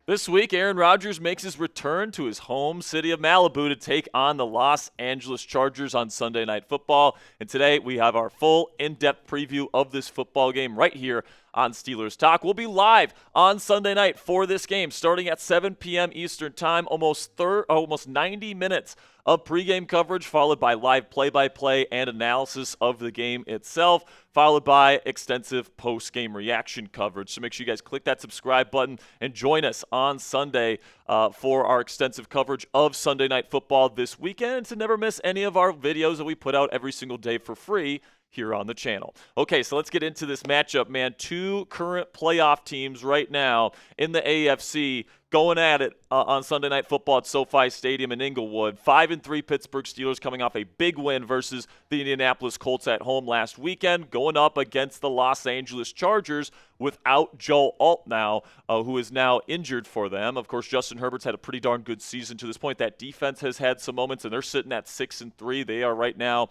This week, Aaron Rodgers makes his return to his home city of Malibu to take on the Los Angeles Chargers on Sunday Night Football. And today, we have our full, in-depth preview of this football game right here on Steelers Talk. We'll be live on Sunday night for this game, starting at 7 p.m. Eastern Time, almost 90 minutes of pregame coverage, followed by live play-by-play and analysis of the game itself, followed by extensive post-game reaction coverage. So make sure you guys click that subscribe button and join us on Sunday for our extensive coverage of Sunday Night Football this weekend, and to never miss any of our videos that we put out every single day for free here on the channel. Okay, so let's get into this matchup, man. Two current playoff teams right now in the AFC going at it on Sunday Night Football at SoFi Stadium in Inglewood. 5-3 Pittsburgh Steelers coming off a big win versus the Indianapolis Colts at home last weekend, going up against the Los Angeles Chargers without Joe Alt now, who is now injured for them. Of course, Justin Herbert's had a pretty darn good season to this point. That defense has had some moments, and they're sitting at 6-3. They are right now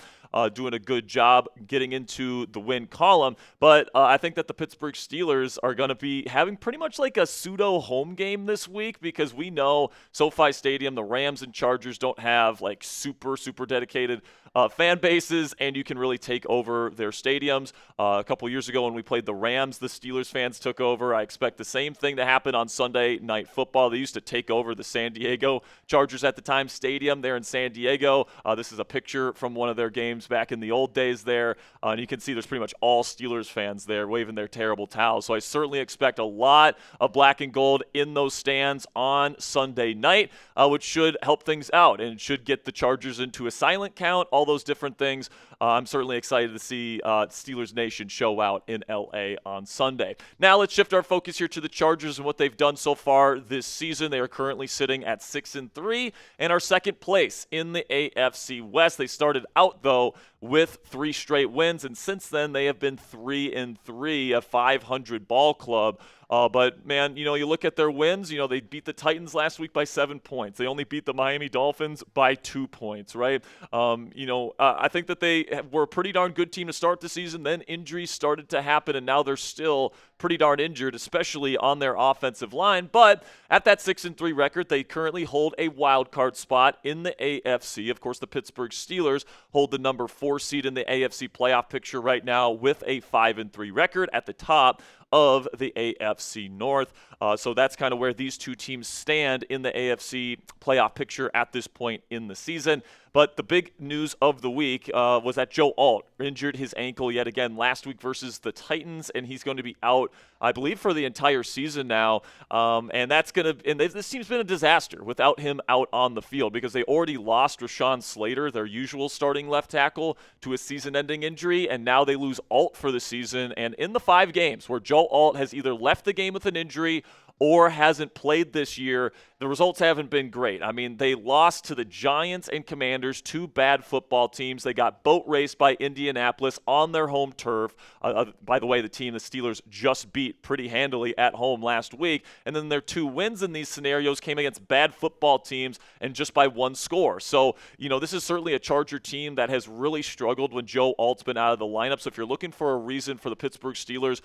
doing a good job getting into the win column. But I think that the Pittsburgh Steelers are going to be having pretty much like a pseudo home game this week, because we know SoFi Stadium, the Rams and Chargers don't have like super dedicated fan bases, and you can really take over their stadiums. A couple years ago when we played the Rams, the Steelers fans took over. I expect the same thing to happen on Sunday Night Football. They used to take over the San Diego Chargers at the time stadium there in San Diego. This is a picture from one of their games back in the old days there, and you can see there's pretty much all Steelers fans there waving their terrible towels. So I certainly expect a lot of black and gold in those stands on Sunday night, which should help things out and should get the Chargers into a silent count, all those different things. I'm certainly excited to see Steelers Nation show out in LA on Sunday. Now let's shift our focus here to the Chargers and what they've done so far this season. They are currently sitting at 6-3 and are second place in the AFC West. They started out, though, with 3 straight wins, and since then they have been 3-3, a 500 ball club. But, man, you look at their wins. They beat the Titans last week by 7 points. They only beat the Miami Dolphins by 2 points, right? I think that they were a pretty darn good team to start the season. Then injuries started to happen, and now they're still pretty darn injured, especially on their offensive line. But at that 6-3 record, they currently hold a wild card spot in the AFC. Of course, the Pittsburgh Steelers hold the number 4 seed in the AFC playoff picture right now with a 5-3 record at the top of the AFC North. So that's kind of where these two teams stand in the AFC playoff picture at this point in the season. But the big news of the week was that Joe Alt injured his ankle yet again last week versus the Titans, and he's going to be out, I believe, for the entire season now. And this team's been a disaster without him out on the field, because they already lost Rashawn Slater, their usual starting left tackle, to a season-ending injury, and now they lose Alt for the season. And in the 5 games where Joe Alt has either left the game with an injury or hasn't played this year, the results haven't been great. I mean, they lost to the Giants and Commanders, 2 bad football teams. They got boat raced by Indianapolis on their home turf. By the way, the team the Steelers just beat pretty handily at home last week. And then their 2 wins in these scenarios came against bad football teams and just by 1 score. So, this is certainly a Charger team that has really struggled when Joe Alt's been out of the lineup. So if you're looking for a reason for the Pittsburgh Steelers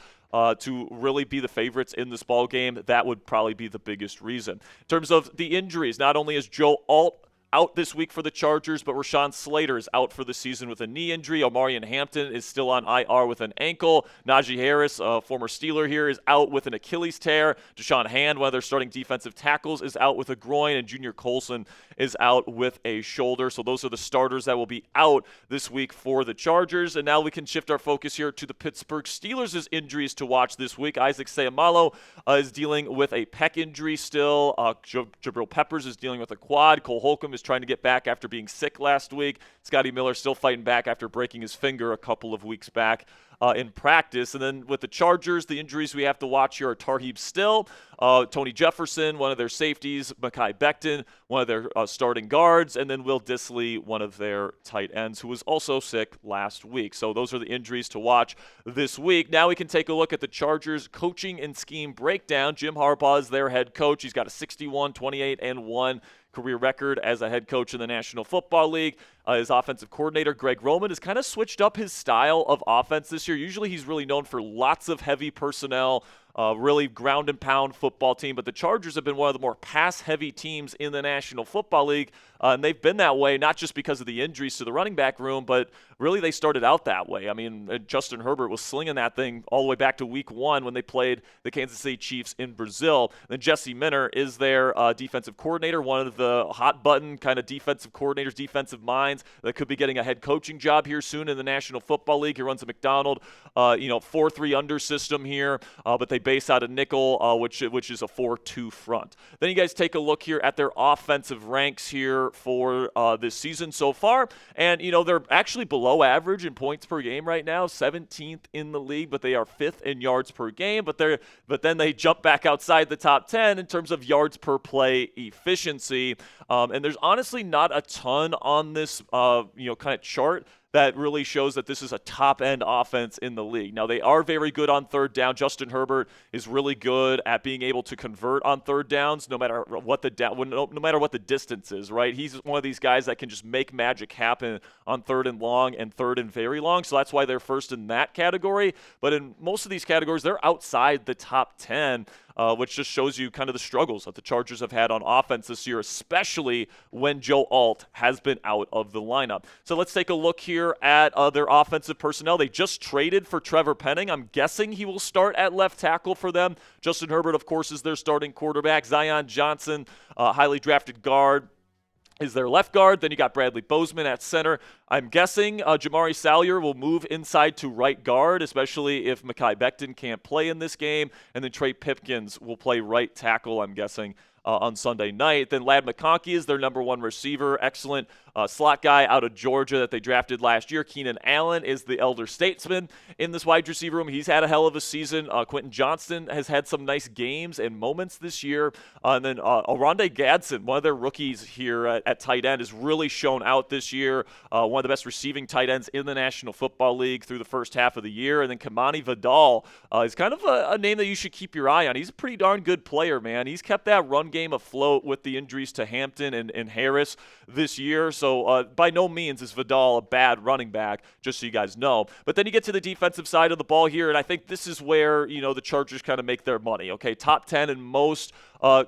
to really be the favorites in this ball game, that would probably be the biggest reason. In terms of the injuries, not only is Joe Alt out this week for the Chargers, but Rashawn Slater is out for the season with a knee injury. Omarion Hampton is still on IR with an ankle. Najee Harris, a former Steeler here, is out with an Achilles tear. Deshaun Hand, one of their starting defensive tackles, is out with a groin, and Junior Colson is out with a shoulder. So those are the starters that will be out this week for the Chargers. And now we can shift our focus here to the Pittsburgh Steelers' injuries to watch this week. Isaac Seumalo is dealing with a pec injury still. Jabril Peppers is dealing with a quad. Cole Holcomb is trying to get back after being sick last week. Scotty Miller still fighting back after breaking his finger a couple of weeks back in practice. And then with the Chargers, the injuries we have to watch here are Tarheeb still, Tony Jefferson, one of their safeties, Mekhi Becton, one of their starting guards, and then Will Dissly, one of their tight ends, who was also sick last week. So those are the injuries to watch this week. Now we can take a look at the Chargers coaching and scheme breakdown. Jim Harbaugh is their head coach. He's got a 61-28-1 career record as a head coach in the National Football League. His offensive coordinator, Greg Roman, has kind of switched up his style of offense this year. Usually he's really known for lots of heavy personnel, really ground and pound football team. But the Chargers have been one of the more pass-heavy teams in the National Football League, and they've been that way not just because of the injuries to the running back room, but really they started out that way. I mean, Justin Herbert was slinging that thing all the way back to week 1 when they played the Kansas City Chiefs in Brazil. Then Jesse Minter is their defensive coordinator, one of the hot-button kind of defensive coordinators, defensive minds that could be getting a head coaching job here soon in the National Football League. He runs a McDonald, 4-3 under system here, but they base out a nickel, which is a 4-2 front. Then you guys take a look here at their offensive ranks here for this season so far, and they're actually below average in points per game right now, 17th in the league, but they are 5th in yards per game. But then they jump back outside the top 10 in terms of yards per play efficiency, and there's honestly not a ton on this kind of chart that really shows that this is a top-end offense in the league. Now, they are very good on third down. Justin Herbert is really good at being able to convert on third downs no matter what the distance is, right? He's one of these guys that can just make magic happen on third and long and third and very long, so that's why they're first in that category. But in most of these categories, they're outside the top 10, which just shows you kind of the struggles that the Chargers have had on offense this year, especially when Joe Alt has been out of the lineup. So let's take a look here at their offensive personnel. They just traded for Trevor Penning. I'm guessing he will start at left tackle for them. Justin Herbert, of course, is their starting quarterback. Zion Johnson, highly drafted guard, is their left guard. Then you got Bradley Bozeman at center. I'm guessing Jamari Salyer will move inside to right guard, especially if Mekhi Becton can't play in this game. And then Trey Pipkins will play right tackle, I'm guessing, on Sunday night. Then Ladd McConkey is their number 1 receiver. Excellent slot guy out of Georgia that they drafted last year. Keenan Allen is the elder statesman in this wide receiver room. He's had a hell of a season. Quentin Johnston has had some nice games and moments this year. And then Oronde Gadsden, one of their rookies here at tight end, has really shown out this year. One of the best receiving tight ends in the National Football League through the first half of the year. And then Kamani Vidal is kind of a name that you should keep your eye on. He's a pretty darn good player, man. He's kept that run game afloat with the injuries to Hampton and Harris this year. So by no means is Vidal a bad running back, just so you guys know. But then you get to the defensive side of the ball here, and I think this is where, the Chargers kind of make their money. Okay, top 10 in most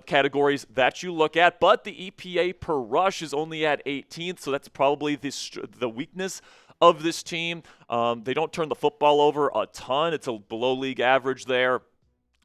categories that you look at, but the EPA per rush is only at 18th, so that's probably the weakness of this team. They don't turn the football over a ton. It's a below league average there.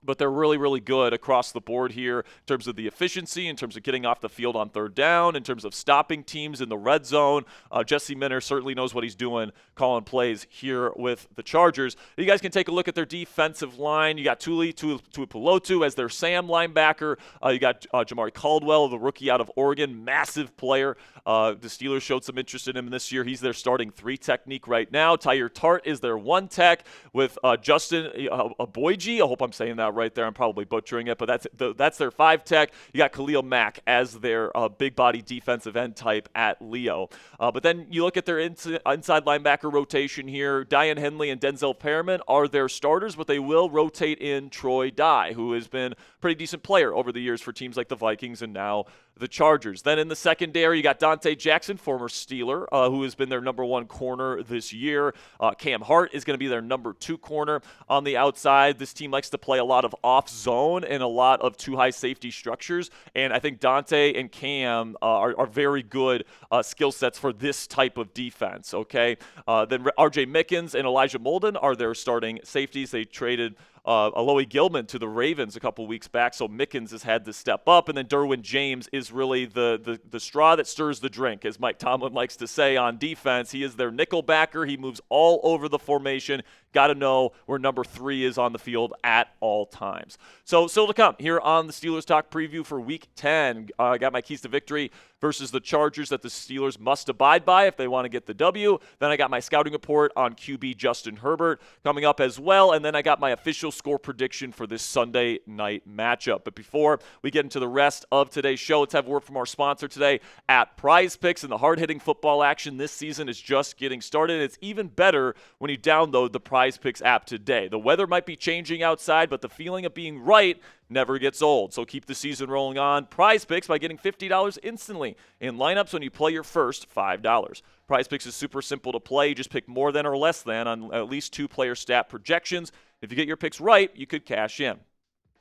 But they're really, really good across the board here in terms of the efficiency, in terms of getting off the field on third down, in terms of stopping teams in the red zone. Jesse Minter certainly knows what he's doing calling plays here with the Chargers. You guys can take a look at their defensive line. You got Tuli Tuipulotu as their Sam linebacker. You got Jamari Caldwell, the rookie out of Oregon, massive player. The Steelers showed some interest in him this year. He's their starting 3 technique right now. Tyre Tart is their 1 tech with Justin Aboyji. I hope I'm saying that right there. I'm probably butchering it, but that's their 5 tech. You got Khalil Mack as their big body defensive end type at Leo. But then you look at their inside linebacker rotation here. Diane Henley and Denzel Perriman are their starters, but they will rotate in Troy Dye, who has been a pretty decent player over the years for teams like the Vikings and now the Chargers. Then in the secondary, you got Dante Jackson, former Steeler, who has been their number 1 corner this year. Cam Hart is going to be their number 2 corner on the outside. This team likes to play a lot of off zone and a lot of too high safety structures, and I think Dante and Cam are very good skill sets for this type of defense. Okay, then RJ Mickens and Elijah Molden are their starting safeties. They traded Alohi Gilman to the Ravens a couple weeks back, so Mickens has had to step up. And then Derwin James is really the straw that stirs the drink, as Mike Tomlin likes to say on defense. He is their nickel backer. He moves all over the formation. Got to know where number 3 is on the field at all times. So still to come here on the Steelers Talk preview for Week 10. I got my keys to victory versus the Chargers that the Steelers must abide by if they want to get the W. Then I got my scouting report on QB Justin Herbert coming up as well. And then I got my official score prediction for this Sunday night matchup. But before we get into the rest of today's show, let's have a word from our sponsor today at Prize Picks. And the hard-hitting football action this season is just getting started. And it's even better when you download the Prize Picks app today. The weather might be changing outside, but the feeling of being right never gets old. So keep the season rolling on. Prize Picks by getting $50 instantly in lineups when you play your first $5. Prize Picks is super simple to play. You just pick more than or less than on at least 2 player stat projections. If you get your picks right, you could cash in.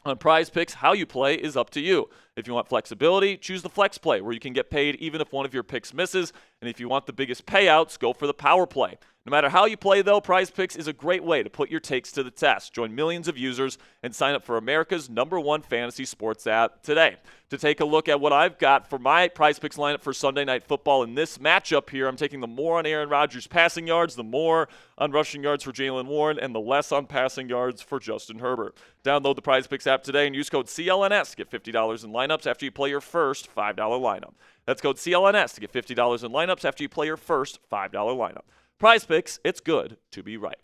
On Prize Picks, how you play is up to you. If you want flexibility, choose the flex play, where you can get paid even if one of your picks misses. And if you want the biggest payouts, go for the power play. No matter how you play, though, Prize Picks is a great way to put your takes to the test. Join millions of users and sign up for America's #1 fantasy sports app today. To take a look at what I've got for my Prize Picks lineup for Sunday Night Football in this matchup here, I'm taking the more on Aaron Rodgers passing yards, the more on rushing yards for Jaylen Warren, and the less on passing yards for Justin Herbert. Download the Prize Picks app today and use code CLNS to get $50 in lineups after you play your first $5 lineup. That's code CLNS to get $50 in lineups after you play your first $5 lineup. Prize Picks, it's good to be right.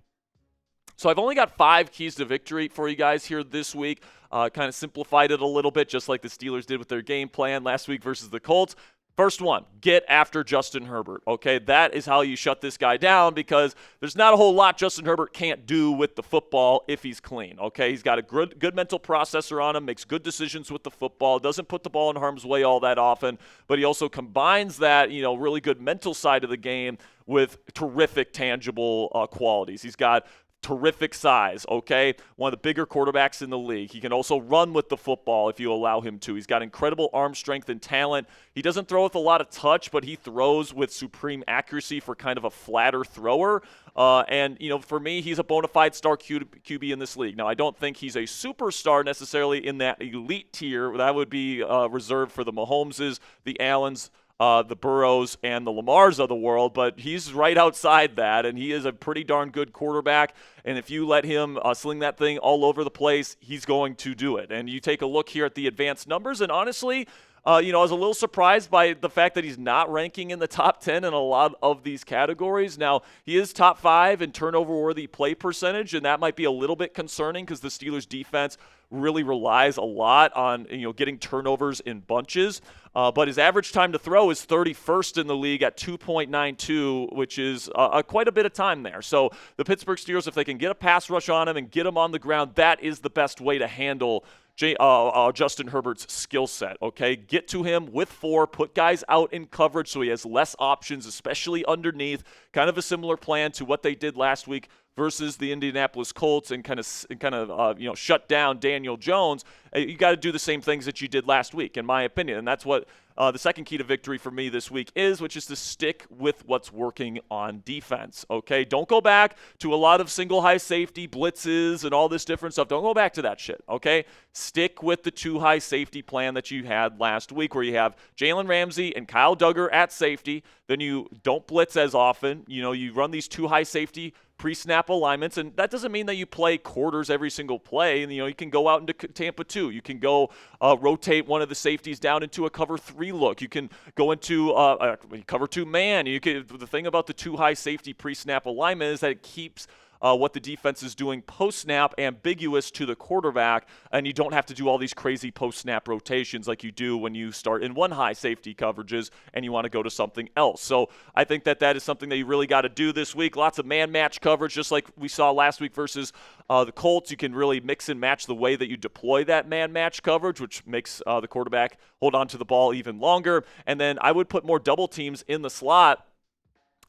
So I've only got 5 keys to victory for you guys here this week. Kind of simplified it a little bit, just like the Steelers did with their game plan last week versus the Colts. First one, get after Justin Herbert, okay? That is how you shut this guy down, because there's not a whole lot Justin Herbert can't do with the football if he's clean, okay? He's got a good mental processor on him, makes good decisions with the football, doesn't put the ball in harm's way all that often, but he also combines that, really good mental side of the game with terrific tangible qualities. He's got terrific size, okay? One of the bigger quarterbacks in the league. He can also run with the football if you allow him to. He's got incredible arm strength and talent. He doesn't throw with a lot of touch, but he throws with supreme accuracy for kind of a flatter thrower. For me, he's a bona fide star QB in this league. Now, I don't think he's a superstar necessarily in that elite tier. That would be reserved for the Mahomeses, the Allens, the Burrows, and the Lamars of the world, but he's right outside that, and he is a pretty darn good quarterback, and if you let him sling that thing all over the place, he's going to do it. And you take a look here at the advanced numbers, and honestly, I was a little surprised by the fact that he's not ranking in the top 10 in a lot of these categories. Now, he is top 5 in turnover-worthy play percentage, and that might be a little bit concerning because the Steelers' defense really relies a lot on getting turnovers in bunches. But his average time to throw is 31st in the league at 2.92, which is quite a bit of time there. So the Pittsburgh Steelers, if they can get a pass rush on him and get him on the ground, that is the best way to handle Justin Herbert's skill set, okay? Get to him with 4, put guys out in coverage so he has less options, especially underneath. Kind of a similar plan to what they did last week versus the Indianapolis Colts and kind of shut down Daniel Jones. You got to do the same things that you did last week, in my opinion, and that's what the second key to victory for me this week is, which is to stick with what's working on defense, okay? Don't go back to a lot of single high safety blitzes and all this different stuff. Don't go back to that shit, okay? Stick with the 2 high safety plan that you had last week, where you have Jalen Ramsey and Kyle Duggar at safety. Then you don't blitz as often. You run these 2 high safety pre-snap alignments, and that doesn't mean that you play quarters every single play. And you can go out into Tampa 2. You can go rotate one of the safeties down into a cover 3 look. You can go into a cover 2 man. The thing about the 2 high safety pre-snap alignment is that it keeps what the defense is doing post-snap ambiguous to the quarterback, and you don't have to do all these crazy post-snap rotations like you do when you start in 1 high safety coverages and you want to go to something else. So I think that is something that you really got to do this week. Lots of man-match coverage, just like we saw last week versus the Colts. You can really mix and match the way that you deploy that man-match coverage, which makes the quarterback hold on to the ball even longer. And then I would put more double teams in the slot.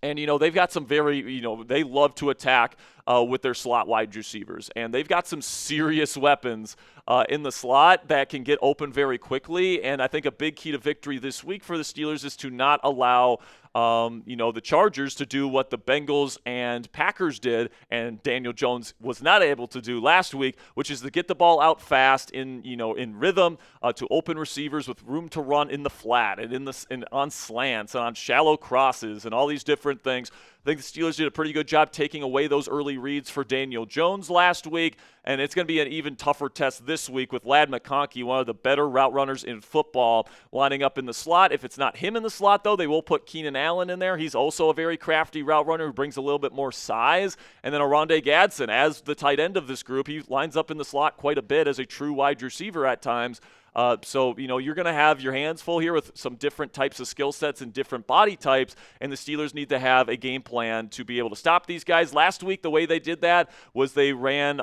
And, they've got some they love to attack with their slot wide receivers. And they've got some serious weapons in the slot that can get open very quickly. And I think a big key to victory this week for the Steelers is to not allow the Chargers to do what the Bengals and Packers did and Daniel Jones was not able to do last week, which is to get the ball out fast in rhythm to open receivers with room to run in the flat and on slants and on shallow crosses and all these different things. I think the Steelers did a pretty good job taking away those early reads for Daniel Jones last week, and it's going to be an even tougher test this week with Ladd McConkey, one of the better route runners in football, lining up in the slot. If it's not him in the slot, though, they will put Keenan Allen in there. He's also a very crafty route runner who brings a little bit more size. And then Oronde Gadsden, as the tight end of this group, he lines up in the slot quite a bit as a true wide receiver at times. So you're going to have your hands full here with some different types of skill sets and different body types, and the Steelers need to have a game plan to be able to stop these guys. Last week, the way they did that was they ran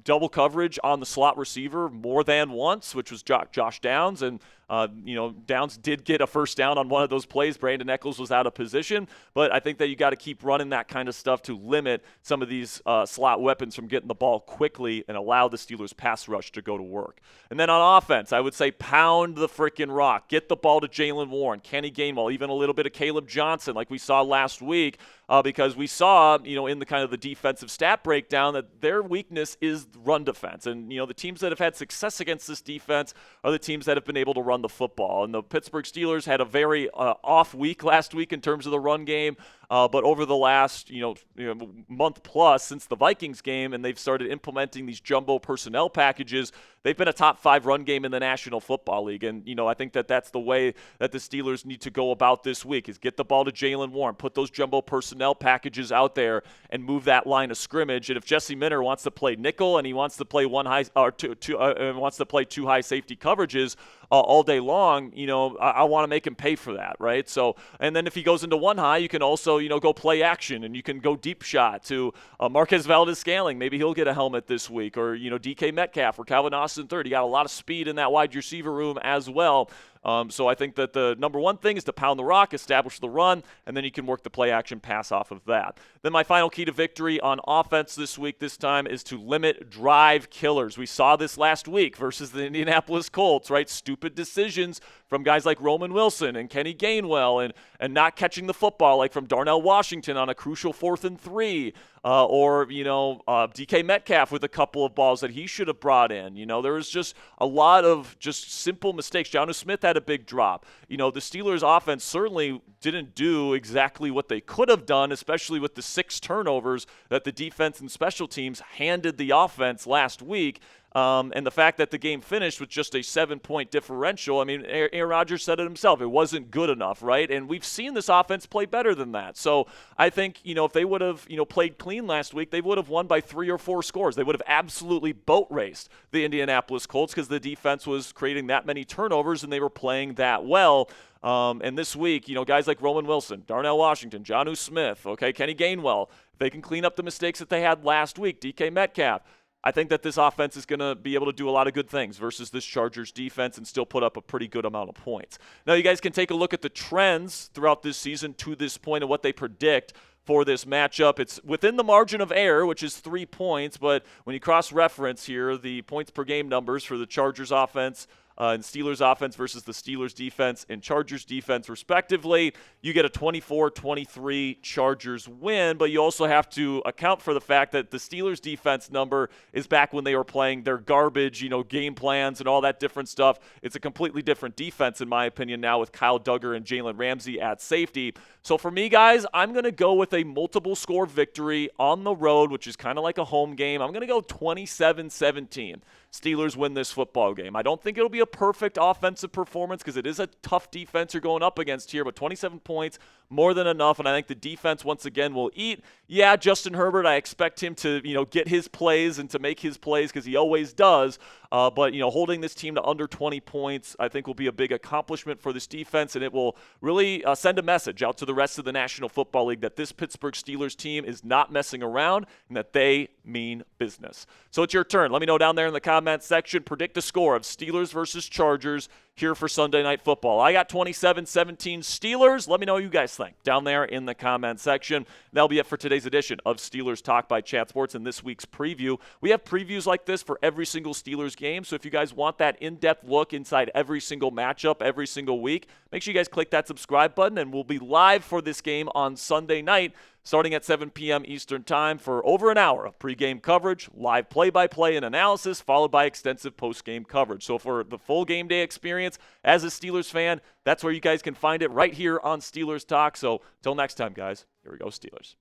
double coverage on the slot receiver more than once, which was Josh Downs, and Downs did get a first down on one of those plays. Brandon Echols was out of position, but I think that you got to keep running that kind of stuff to limit some of these slot weapons from getting the ball quickly and allow the Steelers pass rush to go to work. And then on offense, I would say pound the freaking rock. Get the ball to Jaylen Warren, Kenny Gainwell, even a little bit of Caleb Johnson like we saw last week. Because we saw, in the kind of the defensive stat breakdown that their weakness is run defense. And, the teams that have had success against this defense are the teams that have been able to run the football. And the Pittsburgh Steelers had a very off week last week in terms of the run game. But over the last, month plus since the Vikings game, and they've started implementing these jumbo personnel packages, they've been a top 5 run game in the National Football League. And, I think that that's the way that the Steelers need to go about this week is get the ball to Jaylen Warren, put those jumbo personnel packages out there and move that line of scrimmage. And if Jesse Minter wants to play nickel and he wants to play wants to play 2 high safety coverages all day long, I want to make him pay for that, right? So, and then if he goes into 1 high, you can also, go play action and you can go deep shot to Marquez Valdes-Scantling. Maybe he'll get a helmet this week, or, DK Metcalf or Calvin Austin III. You got a lot of speed in that wide receiver room as well. So I think that the number one thing is to pound the rock, establish the run, and then you can work the play action pass off of that. Then my final key to victory on offense this week, this time, is to limit drive killers. We saw this last week versus the Indianapolis Colts, right? Stupid decisions from guys like Roman Wilson and Kenny Gainwell and not catching the football, like from Darnell Washington on a crucial 4th and 3. Or DK Metcalf with a couple of balls that he should have brought in. There was just a lot of just simple mistakes. Jonnu Smith had a big drop. The Steelers offense certainly didn't do exactly what they could have done, especially with the 6 turnovers that the defense and special teams handed the offense last week. And the fact that the game finished with just a 7-point differential, Aaron Rodgers said it himself. It wasn't good enough, right? And we've seen this offense play better than that. So I think, if they would have, played clean last week, they would have won by 3 or 4 scores. They would have absolutely boat raced the Indianapolis Colts because the defense was creating that many turnovers and they were playing that well. And this week, guys like Roman Wilson, Darnell Washington, Jonnu Smith, Kenny Gainwell, if they can clean up the mistakes that they had last week, DK Metcalf, I think that this offense is going to be able to do a lot of good things versus this Chargers defense and still put up a pretty good amount of points. Now, you guys can take a look at the trends throughout this season to this point and what they predict for this matchup. It's within the margin of error, which is 3 points, but when you cross-reference here, the points per game numbers for the Chargers offense and Steelers offense versus the Steelers defense and Chargers defense respectively, you get a 24-23 Chargers win, but you also have to account for the fact that the Steelers defense number is back when they were playing their garbage, game plans and all that different stuff. It's a completely different defense, in my opinion, now with Kyle Duggar and Jalen Ramsey at safety. So for me, guys, I'm going to go with a multiple score victory on the road, which is kind of like a home game. I'm going to go 27-17. Steelers win this football game. I don't think it'll be a perfect offensive performance because it is a tough defense you're going up against here, but 27 points, more than enough, and I think the defense once again will eat. Yeah, Justin Herbert, I expect him to, get his plays and to make his plays because he always does, but, holding this team to under 20 points I think will be a big accomplishment for this defense, and it will really send a message out to the rest of the National Football League that this Pittsburgh Steelers team is not messing around and that they mean business. So it's your turn. Let me know down there in the comments section. Predict the score of Steelers versus Chargers here for Sunday Night Football. I got 27-17 Steelers. Let me know what you guys think down there in the comment section. That'll be it for today's edition of Steelers Talk by Chat Sports and this week's preview. We have previews like this for every single Steelers game, so if you guys want that in-depth look inside every single matchup every single week, make sure you guys click that subscribe button, and we'll be live for this game on Sunday night starting at 7 p.m. Eastern Time for over an hour of pregame coverage, live play-by-play and analysis, followed by extensive postgame coverage. So for the full game day experience as a Steelers fan, that's where you guys can find it right here on Steelers Talk. So till next time, guys, here we go, Steelers.